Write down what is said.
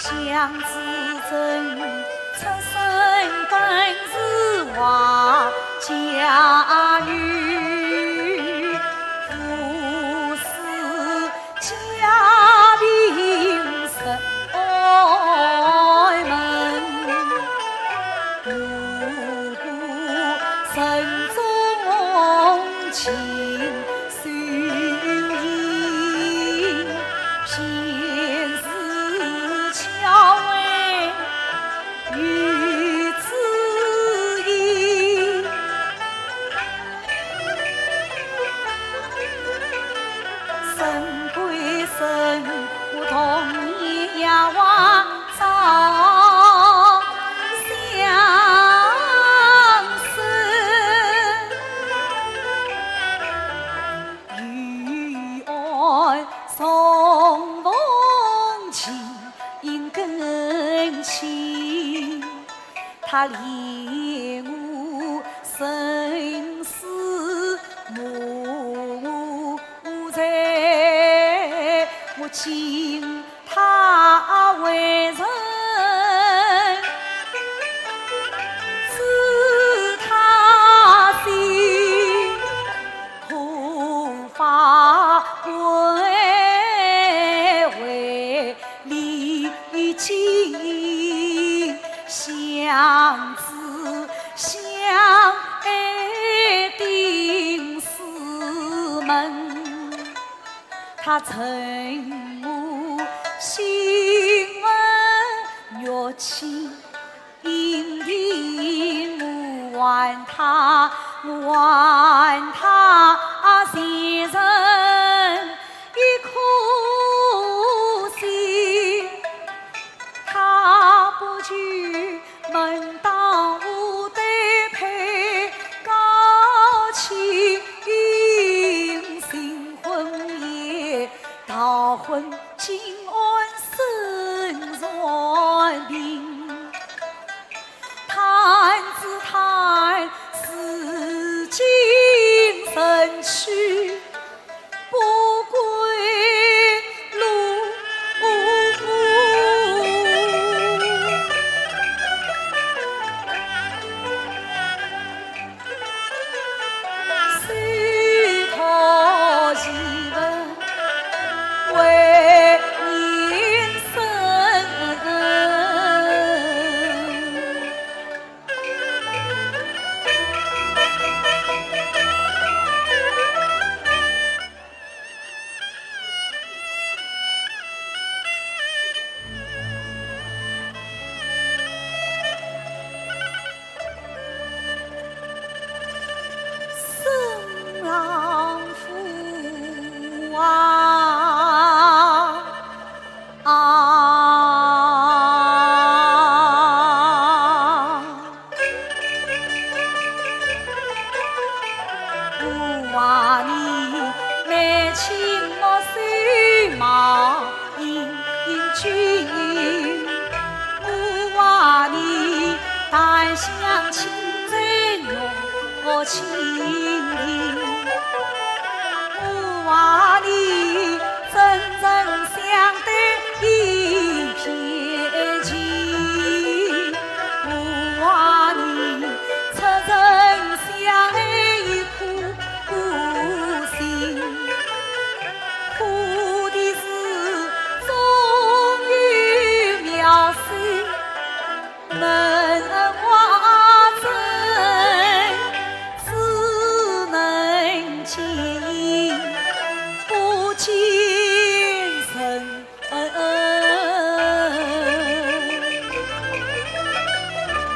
相知真，出身更是话家女，富士家贫实门，无故城中情算银，偏是巧为与知音。神归神，我同你呀往早相思，与爱送风情应更亲，他怜我生死无在，我敬他为人，知他心护法归为礼敬，相知相爱定是门，他承我心温玉器，因地我还他，我还他前人一颗心，他不惧门当户对配高亲，新婚夜逃婚今安身软病，叹只叹世今身躯不归路。虽托遗文为人生，生郎夫我话你来请我水马迎君，我话你但想亲在我情。